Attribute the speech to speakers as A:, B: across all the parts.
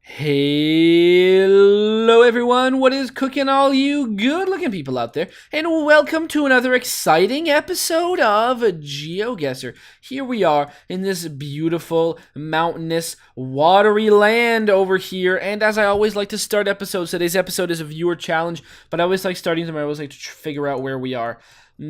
A: Hello everyone, what is cooking all you good looking people out there, and welcome to another exciting episode of GeoGuessr. Here we are in this beautiful, mountainous, watery land over here, and as I always like to start episodes, today's episode is a viewer challenge, but I always like starting them, I always like to figure out where we are.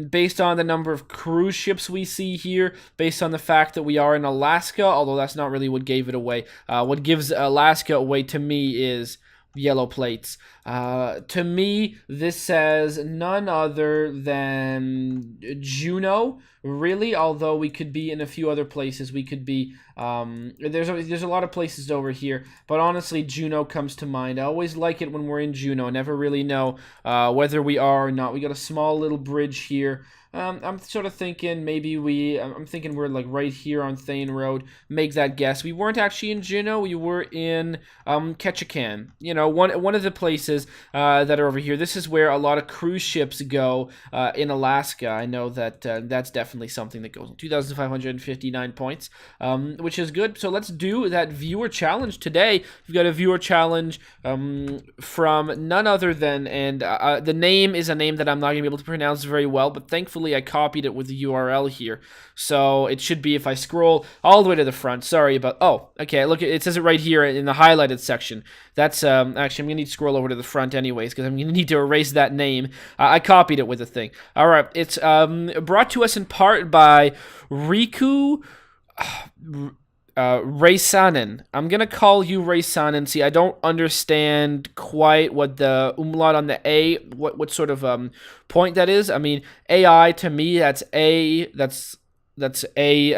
A: Based on the number of cruise ships we see here, based on the fact that we are in Alaska, although that's not really what gave it away. What gives Alaska away to me is yellow plates. To me, this says none other than Juneau, really, although we could be in a few other places. We could be, there's a lot of places over here, but honestly, Juneau comes to mind. I always like it when we're in Juneau. I never really know whether we are or not. We got a small little bridge here. I'm sort of thinking maybe I'm thinking we're like right here on Thane Road. Make that guess. We weren't actually in Juneau. We were in Ketchikan. You know, one of the places that are over here. This is where a lot of cruise ships go in Alaska. I know that that's definitely something that goes on. 2,559 points, which is good. So let's do that viewer challenge today. We've got a viewer challenge from none other than, and the name is a name that I'm not going to be able to pronounce very well, but thankfully I copied it with the URL here. So it should be, if I scroll all the way to the front, sorry about, oh, okay, look, it says it right here in the highlighted section. That's, actually, I'm going to need to scroll over to the front anyways, because I'm going to need to erase that name. I copied it with the thing. All right, it's brought to us in part by Riku Reisanen. I'm going to call you Reisanen. See, I don't understand quite what the umlaut on the A, what sort of point that is. I mean, AI to me, that's an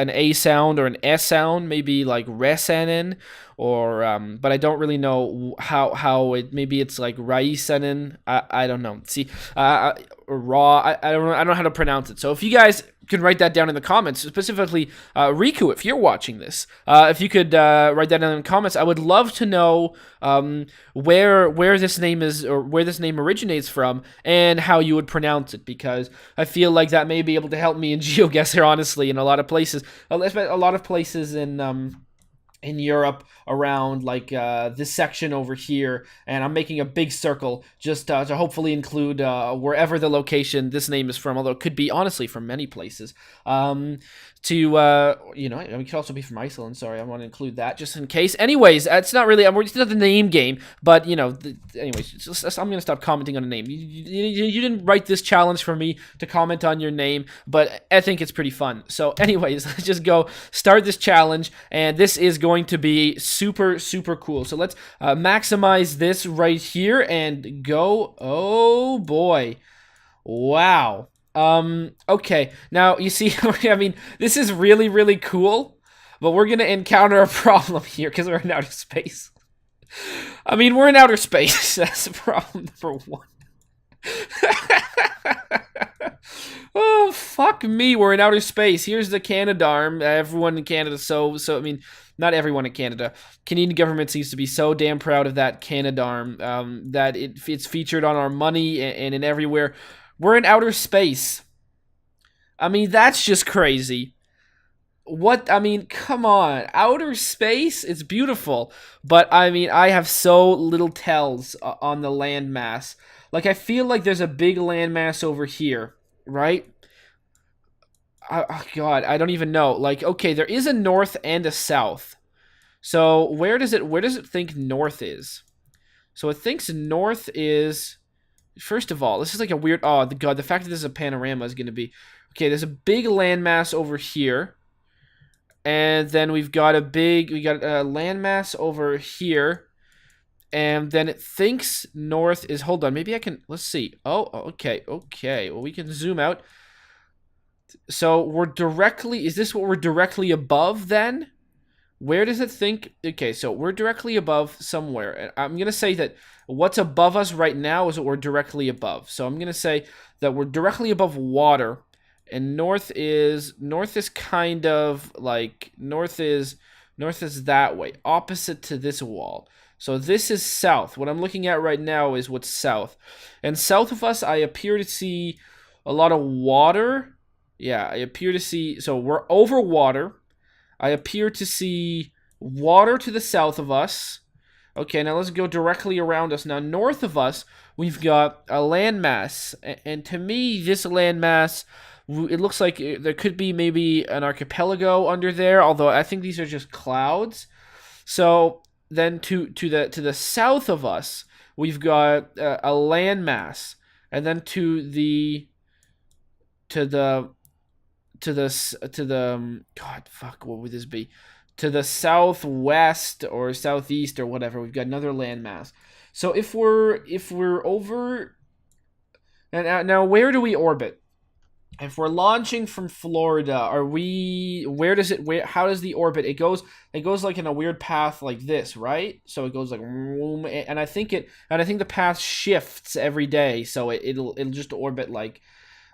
A: A sound or an S sound, maybe like Resanen, or but I don't really know how it, maybe it's like Raisanen. I don't know. See, raw. I don't know how to pronounce it. So if you guys can write that down in the comments, specifically Riku, if you're watching this, if you could write that down in the comments, I would love to know where this name is, or where this name originates from, and how you would pronounce it, because I feel like that may be able to help me in GeoGuessr, honestly, in a lot of places, in Europe, around like this section over here, and I'm making a big circle just to hopefully include wherever the location this name is from, although it could be honestly from many places. You know, it could also be from Iceland. Sorry, I want to include that just in case. Anyways, it's not really, it's not the name game, but you know, anyways, I'm gonna stop commenting on a name. You didn't write this challenge for me to comment on your name, but I think it's pretty fun. So anyways, let's just go start this challenge, and this is going to be super cool. So let's maximize this right here and go. Oh boy, wow. Okay, now you see, I mean, this is really cool, but we're gonna encounter a problem here because we're in outer space. I mean, we're in outer space. That's problem number one. Oh, fuck me, we're in outer space. Here's the Canadarm. Everyone in Canada, so I mean, not everyone in Canada. Canadian government seems to be so damn proud of that Canadarm that it's featured on our money and in everywhere. We're in outer space. I mean, that's just crazy. What? I mean, come on. Outer space? It's beautiful. But, I mean, I have so little tells on the landmass. Like, I feel like there's a big landmass over here, right? Oh, God, I don't even know. Like, okay, there is a north and a south. So, where does it think north is? So, it thinks north is... First of all, this is like a weird... Oh, God, the fact that this is a panorama is going to be... Okay, there's a big landmass over here. And then we got a landmass over here. And then it thinks north is... Hold on, maybe I can... Let's see. Oh, okay. Well, we can zoom out. So we're directly... Is this what we're directly above then? Where does it think? Okay, so we're directly above somewhere. And I'm going to say that what's above us right now is what we're directly above. So I'm going to say that we're directly above water. And north is kind of like, north is that way, opposite to this wall. So this is south. What I'm looking at right now is what's south. And south of us, I appear to see a lot of water. Yeah, I appear to see... So we're over water. I appear to see water to the south of us. Okay, now let's go directly around us. Now, north of us, we've got a landmass. And to me, this landmass, it looks like there could be maybe an archipelago under there, although I think these are just clouds. So then to the south of us, we've got a landmass. And then to the God, fuck, what would this be? To the southwest or southeast or whatever, we've got another landmass. So if we're over, and now where do we orbit? If we're launching from Florida, are we? Where does it? How does the orbit? It goes like in a weird path like this, right? So it goes like, and I think the path shifts every day, so it'll just orbit like.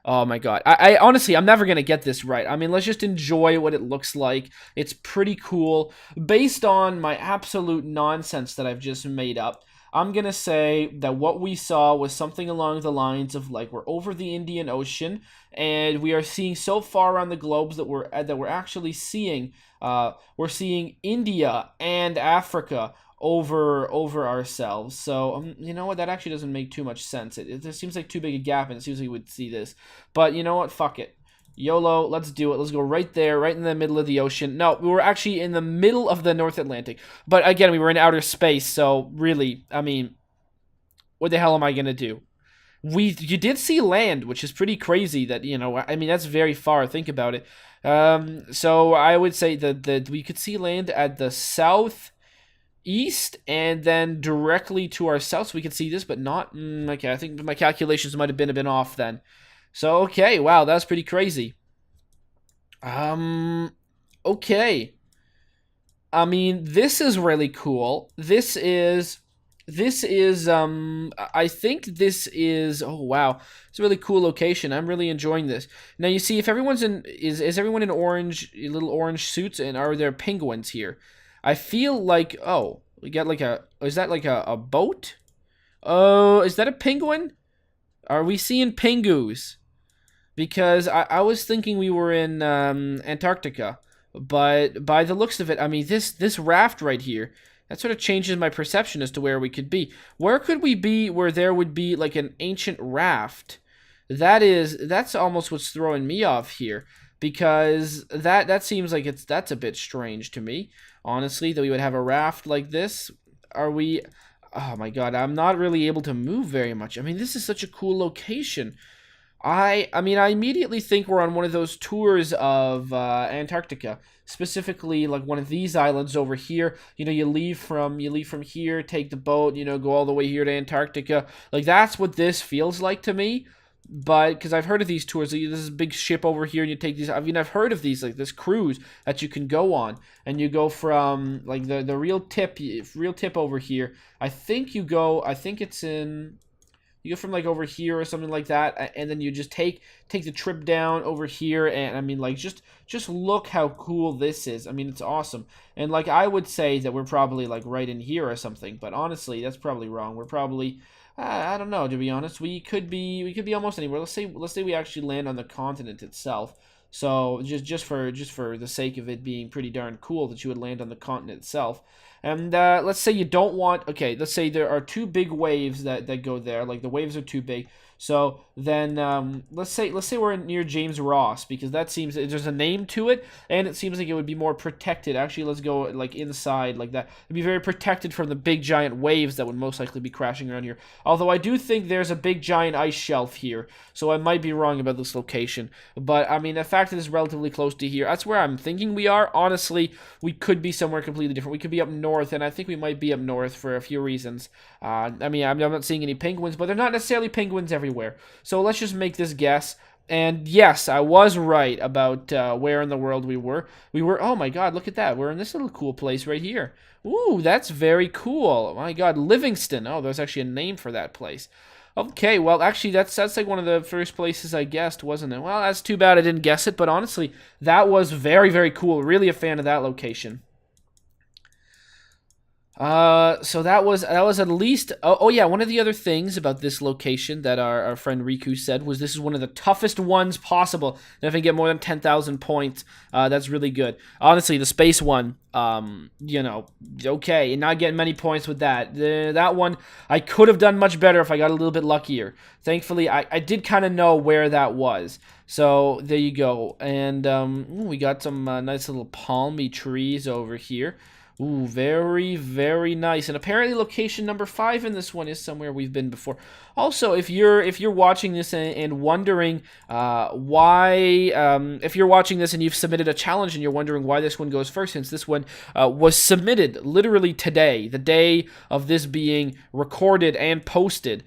A: Oh my god. I honestly, I'm never going to get this right. I mean, let's just enjoy what it looks like. It's pretty cool. Based on my absolute nonsense that I've just made up, I'm going to say that what we saw was something along the lines of like we're over the Indian Ocean and we are seeing so far around the globes that we're actually seeing we're seeing India and Africa over ourselves. So you know what, that actually doesn't make too much sense. It seems like too big a gap, and it seems like we would see this, but you know what, fuck it, YOLO, let's do it. Let's go right there, right in the middle of the ocean. No, we were actually in the middle of the North Atlantic, but again, we were in outer space, so really, I mean, what the hell am I gonna do? You did see land, which is pretty crazy. That, I mean, that's very far. Think about it. So I would say that we could see land at the south east, and then directly to our south, so we can see this, but not. Okay, I think my calculations might have been a bit off then. So okay, wow, that's pretty crazy. Okay. I mean, this is really cool. This is I think this is, oh wow, it's a really cool location. I'm really enjoying this. Now you see, if everyone's in is everyone in orange, little orange suits, and are there penguins here? I feel like, oh, we got like is that like a boat? Oh, is that a penguin? Are we seeing penguins? Because I was thinking we were in Antarctica, but by the looks of it, I mean, this raft right here, that sort of changes my perception as to where we could be. Where could we be where there would be like an ancient raft? That's almost what's throwing me off here, because that seems like that's a bit strange to me, honestly, that we would have a raft like this. Are we? Oh my god, I'm not really able to move very much. I mean, this is such a cool location. I mean, I immediately think we're on one of those tours of Antarctica, specifically like one of these islands over here. You leave from here, take the boat, go all the way here to Antarctica. Like, that's what this feels like to me. But because I've heard of these tours, this is a big ship over here, and you take these. I mean, I've heard of these, like this cruise that you can go on, and you go from like the real tip over here. I think you go. I think it's in. You go from like over here or something like that, and then you just take the trip down over here, and I mean, like, just look how cool this is. I mean, it's awesome. And like, I would say that we're probably like right in here or something, but honestly, that's probably wrong. We're probably, I don't know, to be honest. We could be almost anywhere. Let's say we actually land on the continent itself. So just for the sake of it being pretty darn cool that you would land on the continent itself. And let's say you don't want, okay, let's say there are two big waves that go there, like the waves are too big. So then let's say we're near James Ross, because that seems, there's a name to it, and it seems like it would be more protected. Actually, let's go like inside like that. It'd be very protected from the big giant waves that would most likely be crashing around here. Although I do think there's a big giant ice shelf here, so I might be wrong about this location. But I mean, the fact that it's relatively close to here, that's where I'm thinking we are. Honestly, we could be somewhere completely different. We could be up north, and I think we might be up north for a few reasons. I mean, I'm not seeing any penguins, but they're not necessarily penguins everywhere. So let's just make this guess. And yes, I was right about where in the world we were. Oh my god, look at that. We're in this little cool place right here. Ooh, that's very cool. Oh my god, Livingston. Oh, there's actually a name for that place. Okay, well, actually, that's like one of the first places I guessed, wasn't it? Well, that's too bad I didn't guess it, but honestly, that was very, very cool. Really a fan of that location. So that was at least. Oh yeah, one of the other things about this location that our friend Riku said was this is one of the toughest ones possible. And if I get more than 10,000 points, that's really good. Honestly, the space one, okay, not getting many points with that. That one I could have done much better if I got a little bit luckier. Thankfully, I did kind of know where that was. So there you go, and we got some nice little palmy trees over here. Ooh, very, very nice. And apparently location number 5 in this one is somewhere we've been before. Also, if you're watching this and wondering why, if you're watching this and you've submitted a challenge and you're wondering why this one goes first, since this one was submitted literally today, the day of this being recorded and posted,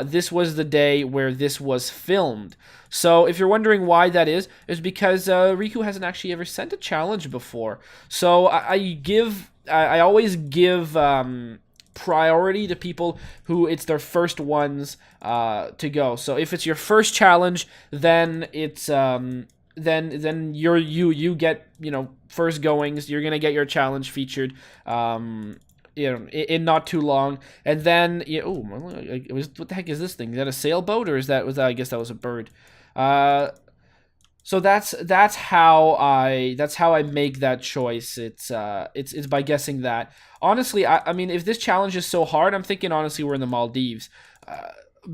A: this was the day where this was filmed. So if you're wondering why that is because Riku hasn't actually ever sent a challenge before. So I always give priority to people who it's their first ones to go. So if it's your first challenge, then it's then you get first goings. You're gonna get your challenge featured. In not too long, and then what the heck is this thing? Is that a sailboat or I guess that was a bird. So that's how I make that choice. It's by guessing that. Honestly, I mean, if this challenge is so hard, I'm thinking honestly we're in the Maldives,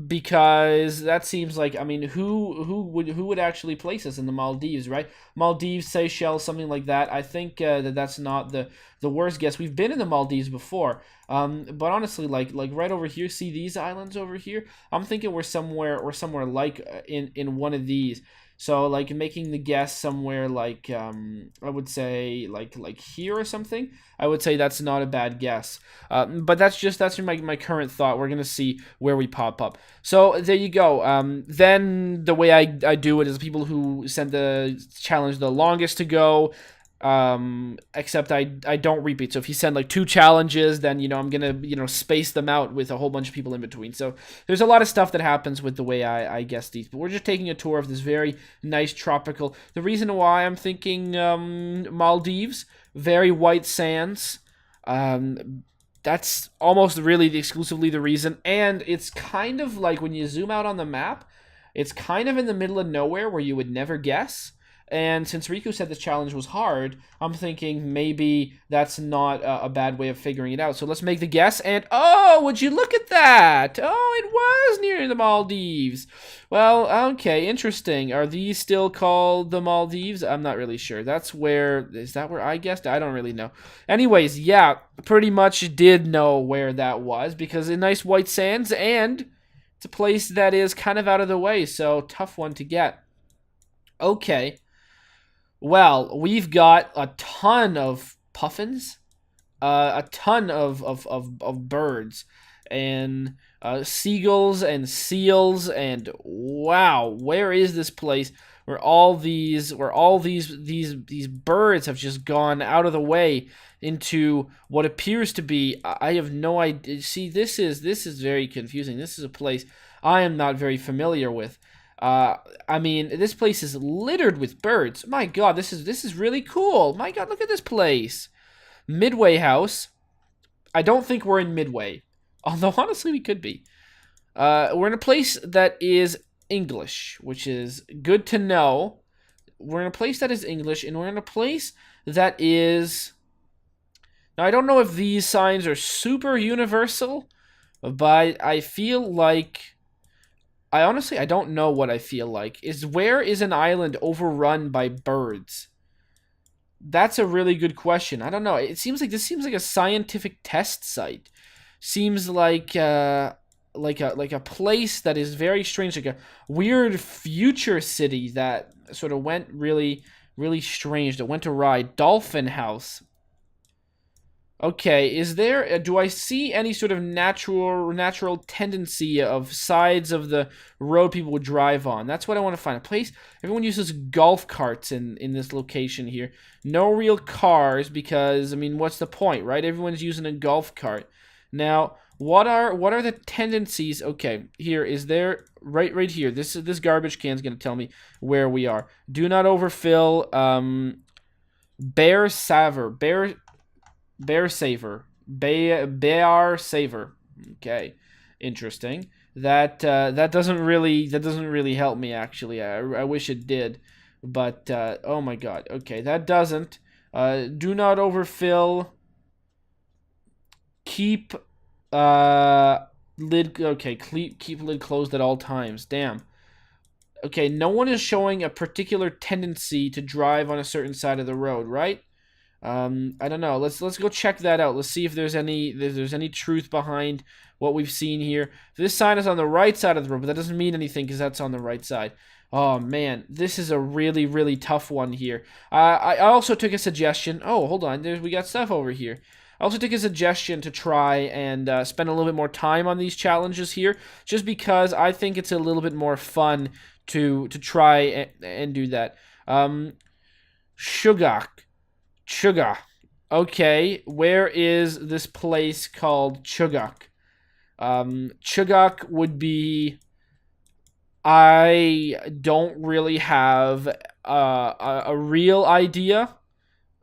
A: because that seems like, I mean, who would actually place us in the Maldives, right? Maldives, Seychelles, something like that. I think that's not the worst guess. We've been in the Maldives before, but honestly, like right over here, see these islands over here? I'm thinking we're somewhere like in one of these. So like making the guess somewhere like I would say like here or something. I would say that's not a bad guess. But that's my current thought. We're gonna see where we pop up. So there you go. Then the way I do it is people who send the challenge the longest to go. Except I don't repeat. So if you send like 2 challenges, then I'm gonna space them out with a whole bunch of people in between. So there's a lot of stuff that happens with the way I guess these, but we're just taking a tour of this very nice tropical. The reason why I'm thinking Maldives, very white sands, that's almost really exclusively the reason. And it's kind of like when you zoom out on the map, it's kind of in the middle of nowhere where you would never guess. And since Riku said this challenge was hard, I'm thinking maybe that's not a bad way of figuring it out. So let's make the guess. And oh, would you look at that? Oh, it was near the Maldives. Well, okay, interesting. Are these still called the Maldives? I'm not really sure. Is that where I guessed? I don't really know. Anyways, yeah, pretty much did know where that was because in nice white sands, and it's a place that is kind of out of the way, so tough one to get. Okay. Well, we've got a ton of puffins, a ton of birds, and seagulls and seals, and wow, where is this place where all these birds have just gone out of the way into what appears to be, I have no idea. See, this is very confusing. This is a place I am not very familiar with. I mean, this place is littered with birds. My God, this is really cool. My God, look at this place. Midway House. I don't think we're in Midway, although honestly we could be. We're in a place that is English, which is good to know. We're in a place that is English, and we're in a place that is. Now, I don't know if these signs are super universal, but I feel like. I don't know what I feel like. Where is an island overrun by birds? That's a really good question. I don't know. This seems like a scientific test site. Seems like like a place that is very strange, like a weird future city that sort of went really strange. That went awry. Dolphin House. Okay, do I see any sort of natural tendency of sides of the road people would drive on? That's what I want to find. A place, everyone uses golf carts in this location here. No real cars because, I mean, what's the point, right? Everyone's using a golf cart. Now, what are the tendencies? Okay, here, is there, right here, this garbage can is going to tell me where we are. Do not overfill, Bear Saver. Bear Saver. Okay, interesting. That doesn't really help me actually. I wish it did, but oh my god. Okay, that doesn't. Do not overfill. Keep lid. Okay, keep lid closed at all times. Damn. Okay, no one is showing a particular tendency to drive on a certain side of the road, right? I don't know. Let's go check that out. Let's see if there's any truth behind what we've seen here. This sign is on the right side of the road, but that doesn't mean anything because that's on the right side. Oh man, this is a really tough one here. I also took a suggestion. Oh, hold on. We got stuff over here. I also took a suggestion to try and spend a little bit more time on these challenges here, just because I think it's a little bit more fun to try and do that. Shugak. Okay, where is this place called Chugak? Chugak would be... I don't really have a real idea.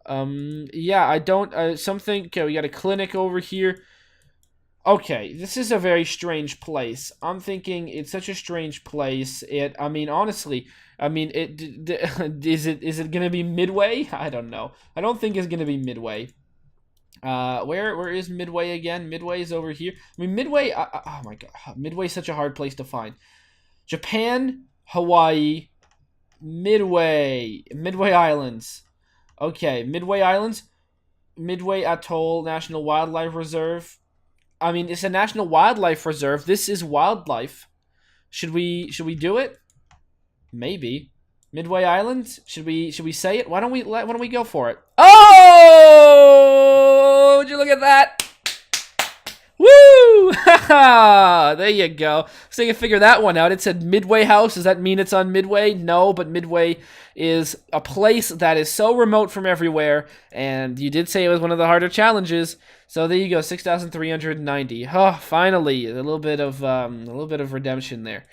A: Yeah, I don't... something... Okay, we got a clinic over here. Okay, this is a very strange place. I'm thinking it's such a strange place. I mean, honestly... I mean, is it gonna be Midway? I don't know. I don't think it's gonna be Midway. Where is Midway again? Midway is over here. I mean, Midway. Oh my god, Midway is such a hard place to find. Japan, Hawaii, Midway Islands. Okay, Midway Islands, Midway Atoll National Wildlife Reserve. I mean, it's a national wildlife reserve. This is wildlife. Should we do it? Maybe. Midway Island? Should we say it? Why don't we go for it? Oh! Would you look at that? Woo! There you go. So you can figure that one out. It said Midway House. Does that mean it's on Midway? No, but Midway is a place that is so remote from everywhere, and you did say it was one of the harder challenges. So there you go, 6,390. Oh, finally, a little bit of redemption there.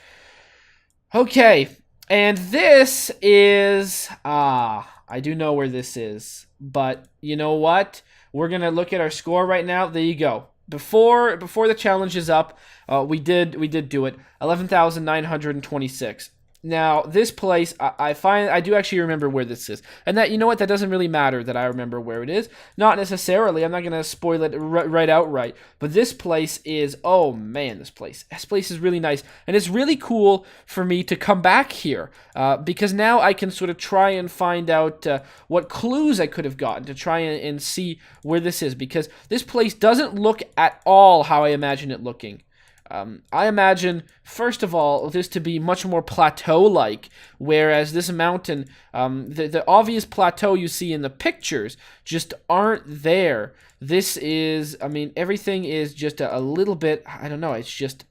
A: Okay. And this is, I do know where this is, but you know what? We're going to look at our score right now. There you go. Before the challenge is up, we did do it. 11,926. Now, this place, I do actually remember where this is. And that, you know what, that doesn't really matter that I remember where it is. Not necessarily, I'm not going to spoil it right outright. But this place is, oh man, this place is really nice. And it's really cool for me to come back here. Because now I can sort of try and find out what clues I could have gotten to try and see where this is. Because this place doesn't look at all how I imagine it looking. I imagine, first of all, this to be much more plateau-like, whereas this mountain, the obvious plateau you see in the pictures just aren't there. This is, I mean, everything is just a little bit, I don't know, it's just,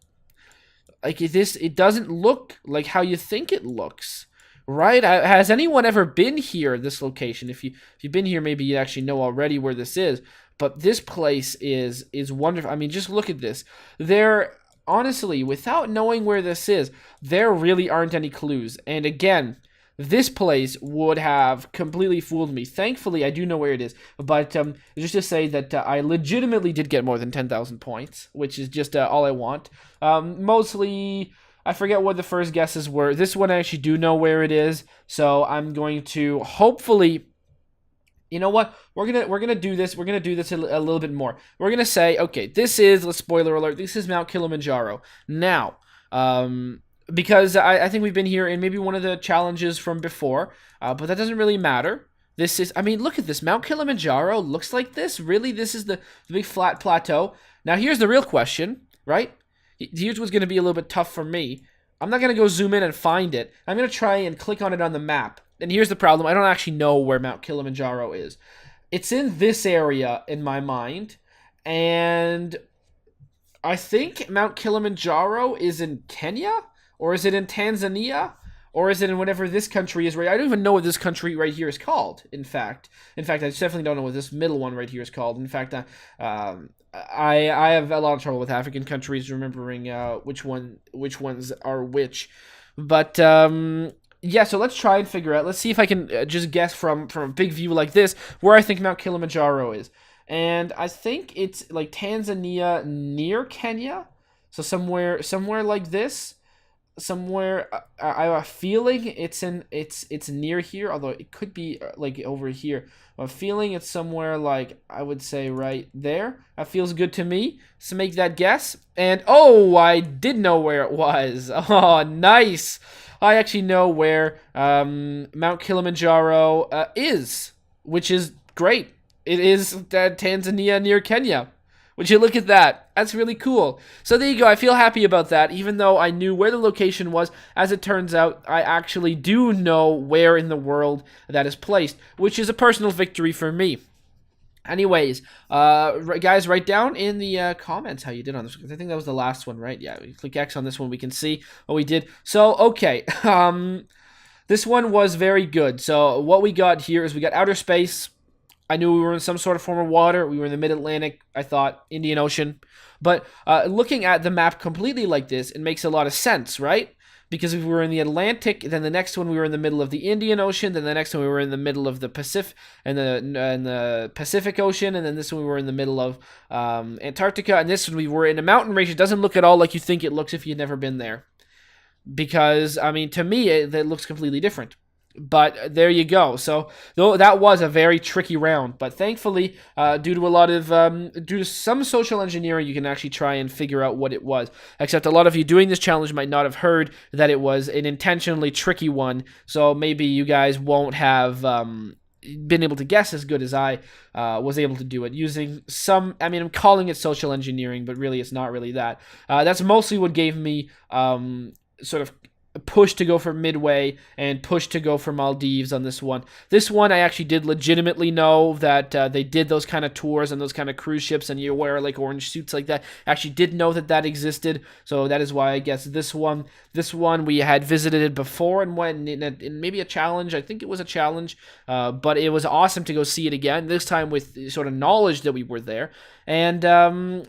A: like this, it doesn't look like how you think it looks. Right? Has anyone ever been here, this location? If you've been here, maybe you actually know already where this is. But this place is wonderful. I mean, just look at this. Honestly, without knowing where this is, there really aren't any clues. And again, this place would have completely fooled me. Thankfully, I do know where it is. But just to say that I legitimately did get more than 10,000 points, which is just all I want. Mostly, I forget what the first guesses were. This one I actually do know where it is. So I'm going to hopefully... You know what? We're gonna do this. We're gonna do this a little bit more. We're gonna say, okay, this is, let's spoiler alert, this is Mount Kilimanjaro. Now, because I think we've been here in maybe one of the challenges from before, but that doesn't really matter. This is, I mean, look at this. Mount Kilimanjaro looks like this. Really, this is the big flat plateau. Now, here's the real question, right? Here's what's gonna be a little bit tough for me. I'm not gonna go zoom in and find it. I'm gonna try and click on it on the map. And here's the problem. I don't actually know where Mount Kilimanjaro is. It's in this area in my mind. And I think Mount Kilimanjaro is in Kenya? Or is it in Tanzania? Or is it in whatever this country is? Right? I don't even know what this country right here is called, in fact. I definitely don't know what this middle one right here is called. In fact, I have a lot of trouble with African countries remembering which ones are which. But... yeah, so let's try and figure out. Let's see if I can just guess from a big view like this where I think Mount Kilimanjaro is. and I think it's like Tanzania near Kenya, so somewhere like this. Somewhere I have a feeling it's near here, although it could be like over here. I'm feeling it's somewhere like, I would say right there. That feels good to me. So make that guess. And oh, I did know where it was. Oh, nice. I actually know where Mount Kilimanjaro is, which is great. It is Tanzania near Kenya. Would you look at that? That's really cool. So there you go. I feel happy about that, even though I knew where the location was. As it turns out, I actually do know where in the world that is placed, which is a personal victory for me. Anyways, guys, write down in the comments how you did on this. I think that was the last one, right? Yeah, we click X on this one. We can see what we did. So, okay. This one was very good. So what we got here is we got outer space. I knew we were in some sort of form of water. We were in the mid-Atlantic, I thought, Indian Ocean. But looking at the map completely like this, it makes a lot of sense, right? Because if we were in the Atlantic, then the next one we were in the middle of the Indian Ocean, then the next one we were in the middle of the Pacific and the Pacific Ocean, and then this one we were in the middle of Antarctica, and this one we were in a mountain range. It doesn't look at all like you think it looks if you've never been there. Because, I mean, to me, it looks completely different. But there you go. So though that was a very tricky round, but thankfully, due to some social engineering, you can actually try and figure out what it was. Except a lot of you doing this challenge might not have heard that it was an intentionally tricky one. So maybe you guys won't have been able to guess as good as I was able to do it using some. I mean, I'm calling it social engineering, but really, it's not really that. That's mostly what gave me sort of push to go for Midway and push to go for Maldives on this one. This one I actually did legitimately know that they did those kind of tours and those kind of cruise ships and you wear like orange suits like that. I actually did know that existed, so that is why I guess this one we had visited it before and went in maybe a challenge. I think it was a challenge, but it was awesome to go see it again, this time with sort of knowledge that we were there. And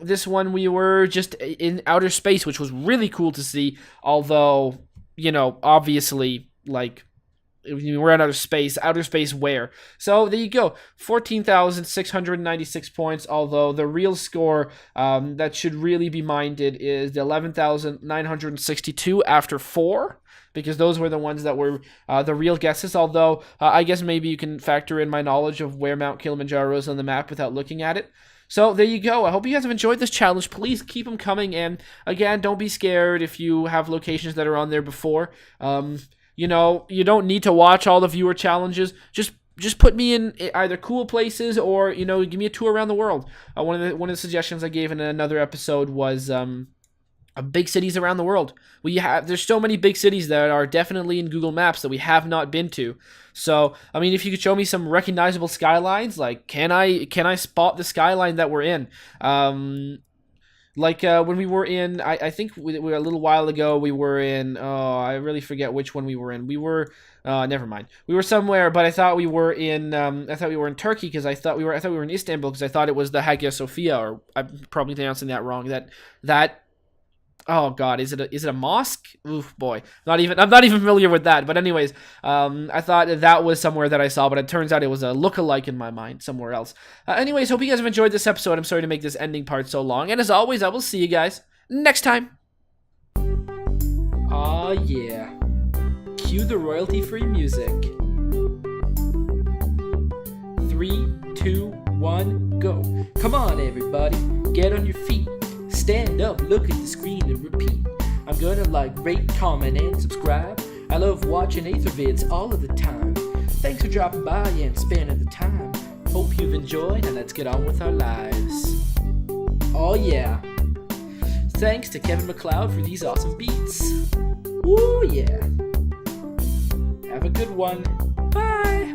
A: this one we were just in outer space, which was really cool to see, although, you know, obviously, like, we're in outer space where? So there you go, 14,696 points, although the real score that should really be minded is the 11,962 after 4, because those were the ones that were the real guesses, although I guess maybe you can factor in my knowledge of where Mount Kilimanjaro is on the map without looking at it. So there you go. I hope you guys have enjoyed this challenge. Please keep them coming. And again, don't be scared if you have locations that are on there before. You know, you don't need to watch all the viewer challenges. Just put me in either cool places or, you know, give me a tour around the world. One of the suggestions I gave in another episode was big cities around the world. There's so many big cities that are definitely in Google Maps that we have not been to. So, I mean, if you could show me some recognizable skylines, like can I spot the skyline that we're in? When we were in, I think we a little while ago we were in. Oh, I really forget which one we were in. We were. Never mind. We were somewhere, but I thought we were in. I thought we were in Turkey because I thought we were in Istanbul because I thought it was the Hagia Sophia, or I'm probably pronouncing that wrong. That. Oh God, is it a mosque? Oof, boy, I'm not even familiar with that. But anyways, I thought that was somewhere that I saw, but it turns out it was a lookalike in my mind somewhere else. Anyways, hope you guys have enjoyed this episode. I'm sorry to make this ending part so long, and as always, I will see you guys next time. Aw yeah, cue the royalty-free music. 3, 2, 1, go! Come on, everybody, get on your feet. Stand up, look at the screen and repeat. I'm gonna like, rate, comment, and subscribe. I love watching Ather vids all of the time. Thanks for dropping by and spending the time. Hope you've enjoyed, and let's get on with our lives. Oh yeah. Thanks to Kevin MacLeod for these awesome beats. Woo yeah. Have a good one. Bye.